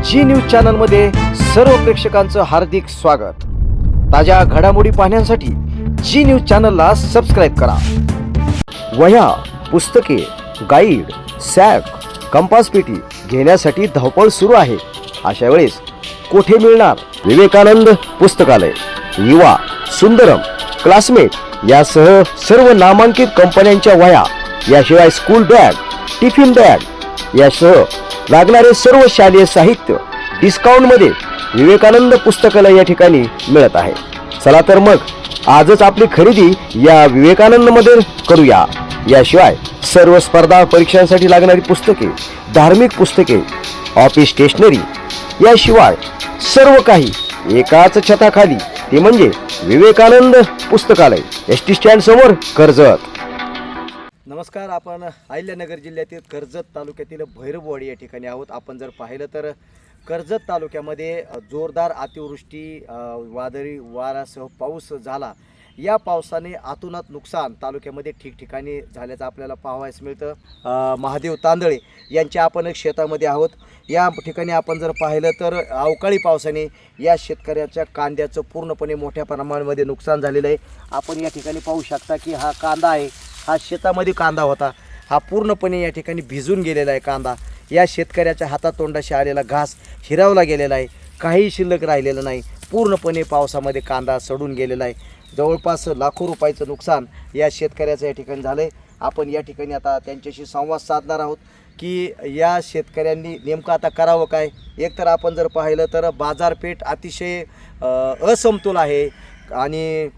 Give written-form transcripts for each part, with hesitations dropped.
जी news चॅनलमध्ये सर्व प्रेक्षकांचं हार्दिक स्वागत। ताज्या घडामोडी पाहण्यासाठी जी न्यूज चॅनलला सबस्क्राइब करा। वह्या, पुस्तके, गाईड, सॅक, कंपास पेटी घेण्यासाठी धावपळ सुरू आहे। अशा वेळेस कोठे मिळणार? विवेकानंद पुस्तकालय, युवा, सुंदरम, क्लासमेट यासह सर्व नामांकित कंपन्यांच्या वह्या, याशिवाय स्कूल बॅग, टिफिन बॅग यासह लागणारे सर्व शालेय साहित्य डिस्काउंटमध्ये विवेकानंद पुस्तकालय या ठिकाणी मिळत आहे। चला तर मग आजच आपली खरेदी या विवेकानंदमध्ये करूया। याशिवाय सर्व स्पर्धा परीक्षांसाठी लागणारी पुस्तके, धार्मिक पुस्तके, ऑफिस स्टेशनरी याशिवाय सर्व काही एकाच छताखाली, ते म्हणजे विवेकानंद पुस्तकालय, एसटी स्टँड समोर, कर्जत। नमस्कार, आपण अहिल्यानगर जिल्ह्यातील कर्जत तालुक्यातील भैरववाडी या ठिकाणी आहोत। आपण जर पाहिलं तर कर्जत तालुक्यामध्ये जोरदार अतिवृष्टी, वादळी वाऱ्यासह पाऊस झाला। या पावसाने अतोनात नुकसान तालुक्यामध्ये ठिकठिकाणी झाल्याचं आपल्याला पाहावयास मिळतं। महादेव तांदळे यांच्या आपण एक शेतामध्ये आहोत। या ठिकाणी आपण जर पाहिलं तर अवकाळी पावसाने या शेतकऱ्याच्या कांद्याचं पूर्णपणे मोठ्या प्रमाणामध्ये नुकसान झालेलं आहे। आपण या ठिकाणी पाहू शकता की हा कांदा आहे, हा शेतामध्ये कांदा होता, हा पूर्णपणे या ठिकाणी भिजून गेलेला आहे कांदा। या शेतकऱ्याच्या हातातोंडाशी आलेला घास हिरावला गेलेला आहे, काही शिल्लक राहिलेलं नाही। पूर्णपणे पावसामध्ये कांदा सडून गेलेला आहे। जवळपास लाखो रुपयाचं नुकसान या शेतकऱ्याचं या ठिकाणी झालं आहे। आपण या ठिकाणी आता त्यांच्याशी संवाद साधणार आहोत की या शेतकऱ्यांनी नेमकं आता करावं काय। एकतर आपण जर पाहिलं तर बाजारपेठ अतिशय असमतोल आहे आणि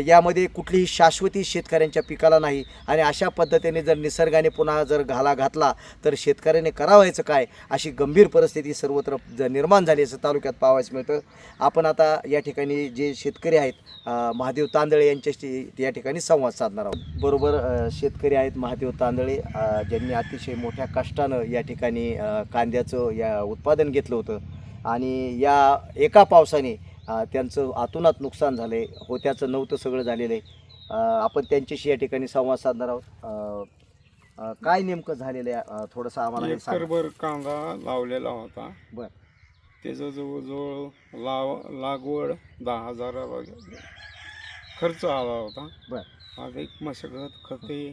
यामध्ये कुठलीही शाश्वती शेतकऱ्यांच्या पिकाला नाही आणि अशा पद्धतीने जर निसर्गाने पुन्हा जर घाला घातला तर शेतकऱ्याने करावायचं काय, अशी गंभीर परिस्थिती सर्वत्र निर्माण झाली असं तालुक्यात पाहावयास मिळतं। आपण आता या ठिकाणी जे शेतकरी आहेत महादेव तांदळे यांच्याशी या ठिकाणी संवाद साधणार आहोत। बरोबर शेतकरी आहेत महादेव तांदळे, ज्यांनी अतिशय मोठ्या कष्टानं या ठिकाणी कांद्याचं या उत्पादन घेतलं होतं आणि या एका पावसाने त्यांचं अतोनात नुकसान झालं आहे, होत्याचं नव्हतं सगळं झालेलं आहे। आपण त्यांच्याशी या ठिकाणी संवाद साधणार आहोत। काय नेमकं झालेलं आहे थोडंसं आम्हाला एकरभर कांदा लावलेला होता। बरं, त्याचं जवळजवळ लागवड 10,000 खर्च आला होता। बरं, अधिक मशागत, खते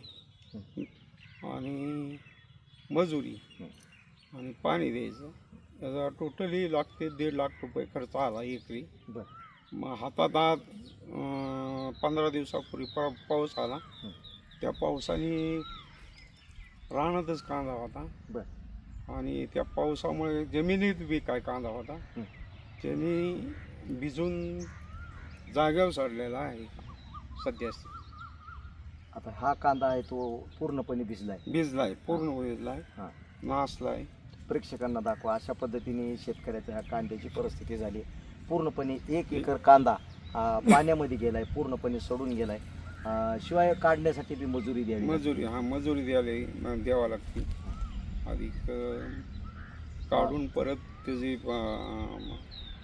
आणि मजुरी आणि पाणी द्यायचं, त्याचा टोटली लागते 1.5 लाख रुपये खर्च आला एकरी। बरं, मग हातात आज 15 दिवसापूर्वी पाऊस आला। त्या पावसाने रानातच कांदा होता। बरं, आणि त्या पावसामुळे जमिनीत बी काय कांदा होता, त्याने भिजून जाग्यावर सडलेला आहे सध्या। आता हा कांदा आहे तो पूर्णपणे भिजलाय, पूर्ण भिजलाय, नासलाय। प्रेक्षकांना दाखवा, अशा पद्धतीने शेतकऱ्याच्या ह्या कांद्याची परिस्थिती झाली। पूर्णपणे 1 एकर कांदा पाण्यामध्ये गेलाय, पूर्णपणे सडून गेलाय। शिवाय काढण्यासाठी बी मजुरी द्यावी, मजुरी द्यावा लागते। अधिक काढून परत त्याची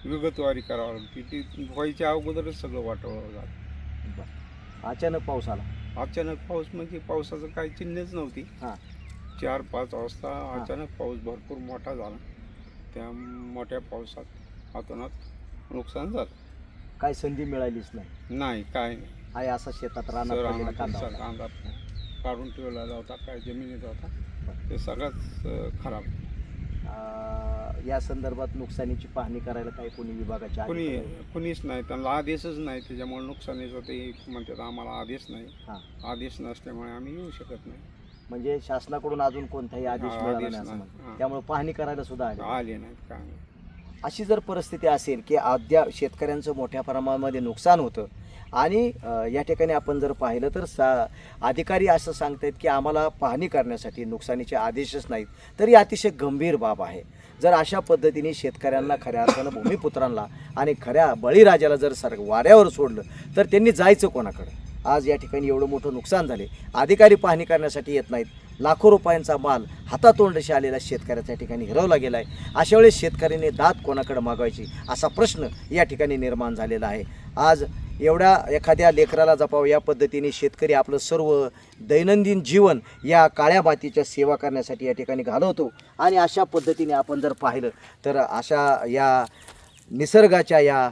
विगतवारी करावी लागते, ती व्हायच्या अगोदरच सगळं वाटवलं जातं। अचानक पाऊस आला, अचानक पाऊस म्हणजे पावसाचं काही चिन्हच नव्हती। 4-5 वाजता अचानक पाऊस भरपूर मोठा झाला। त्या मोठ्या पावसात अतोनात नुकसान झालं। काय संधी मिळालीच नाही, काय नाही आहे असा शेतात रानात कांदा काढून ठेवलेला होता, काय जमिनीत होता, ते सगळंच खराब। या संदर्भात नुकसानीची पाहणी करायला काही कोणी विभागाच्या कुणीच नाही, त्यांना आदेशच नाही, त्याच्यामुळे नुकसानीच होते म्हणतात। आम्हाला आदेश नाही, आदेश नसल्यामुळे आम्ही येऊ शकत नाही। म्हणजे शासनाकडून अजून कोणताही आदेश मिळाला नाही, त्यामुळे पाहणी करायला सुद्धा आले नाहीत काय। अशी जर परिस्थिती असेल की अद्याप शेतकऱ्यांचं मोठ्या प्रमाणामध्ये नुकसान होतं आणि या ठिकाणी आपण जर पाहिलं तर अधिकारी असं सांगतायत की आम्हाला पाहणी करण्यासाठी नुकसानीचे आदेशच नाहीत, तर ही अतिशय गंभीर बाब आहे। जर अशा पद्धतीने शेतकऱ्यांना खऱ्या अर्थानं भूमिपुत्रांना आणि खऱ्या बळीराजाला जर वाऱ्यावर सोडलं तर त्यांनी जायचं कोणाकडे? आज या ठिकाणी एवढं मोठं नुकसान झाले, अधिकारी पाहणी करण्यासाठी येत नाहीत, लाखो रुपयांचा माल हातातोंडाशी आलेला शेतकऱ्याच्या ठिकाणी हिरवला गेला आहे। अशा वेळेस शेतकऱ्याने दात कोणाकडे मागायची असा प्रश्न या ठिकाणी निर्माण झालेला आहे। आज एवढ्या एखाद्या लेकराला जपावं या पद्धतीने शेतकरी आपलं सर्व दैनंदिन जीवन या काळ्या मातीच्या सेवा करण्यासाठी या ठिकाणी घालवतो. आणि अशा पद्धतीने आपण जर पाहिलं तर अशा या निसर्गाच्या या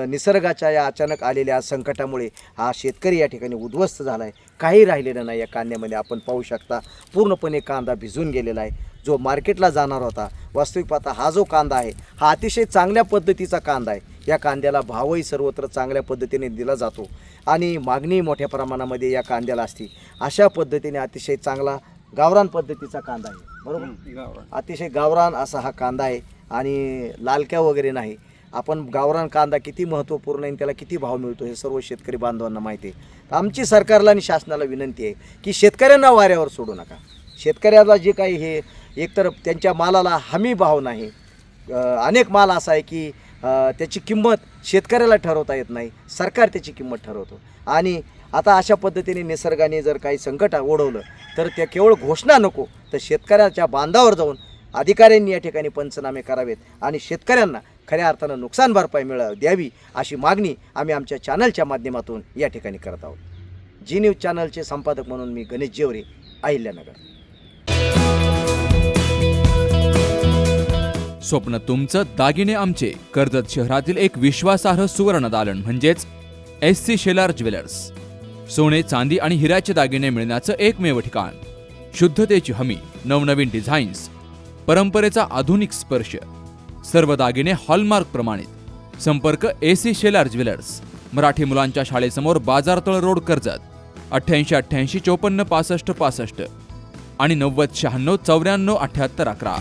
निसर्गाच्या या अचानक आलेल्या संकटामुळे हा शेतकरी या ठिकाणी उद्ध्वस्त झाला आहे. काही राहिलेलं नाही या कांद्यामध्ये. आपण पाहू शकता पूर्णपणे कांदा भिजून गेलेला आहे. जो मार्केटला जाणार होता, वास्तविक पाहता हा जो कांदा आहे हा अतिशय चांगल्या पद्धतीचा कांदा आहे. या कांद्याला भावही सर्वत्र चांगल्या पद्धतीने दिला जातो आणि मागणी मोठ्या प्रमाणामध्ये या कांद्याला असते. अशा पद्धतीने अतिशय चांगला गावरान पद्धतीचा कांदा आहे, बरोबर. अतिशय गावरान असा हा कांदा आहे आणि लालक्या वगैरे नाही. आपण गावरान कांदा किती महत्त्वपूर्ण आहे, त्याला किती भाव मिळतो हे सर्व शेतकरी बांधवांना माहिती आहे. आमची सरकारला आणि शासनाला विनंती आहे की शेतकऱ्यांना वाऱ्यावर सोडू नका. शेतकऱ्याला जे काही हे एकतर त्यांच्या मालाला हमी भाव नाही. अनेक माल असा आहे की त्याची किंमत शेतकऱ्याला ठरवता येत नाही, सरकार त्याची किंमत ठरवतो. आणि आता अशा पद्धतीने निसर्गाने जर काही संकट ओढवलं तर त्या केवळ घोषणा नको, तर शेतकऱ्याच्या बांधावर जाऊन अधिकाऱ्यांनी या ठिकाणी पंचनामे करावेत आणि शेतकऱ्यांना खऱ्या अर्थानं नुकसान भरपाई द्यावी अशी मागणी आम्ही आमच्या चॅनलच्या माध्यमातून या ठिकाणी करत आहोत. जी न्यूज चॅनलचे संपादक म्हणून मी गणेश जेवरे, अहिल्यानगर. स्वप्न तुमचं, दागिने आमचे. कर्जत शहरातील एक विश्वासार्ह सुवर्ण दालन म्हणजेच SC शेलार ज्वेलर्स. सोने, चांदी आणि हिऱ्याचे दागिने मिळण्याचं एकमेव ठिकाण. शुद्धतेची हमी, नवनवीन डिझाईन्स, परंपरेचा आधुनिक स्पर्श. सर्व दागिने हॉलमार्क प्रमाणित. संपर्क SC शेलार ज्वेलर्स, मराठी मुलांच्या शाळेसमोर, बाजारतळ रोड, कर्जत. 8888 54 65 65 आणि 90 96 94 78 11.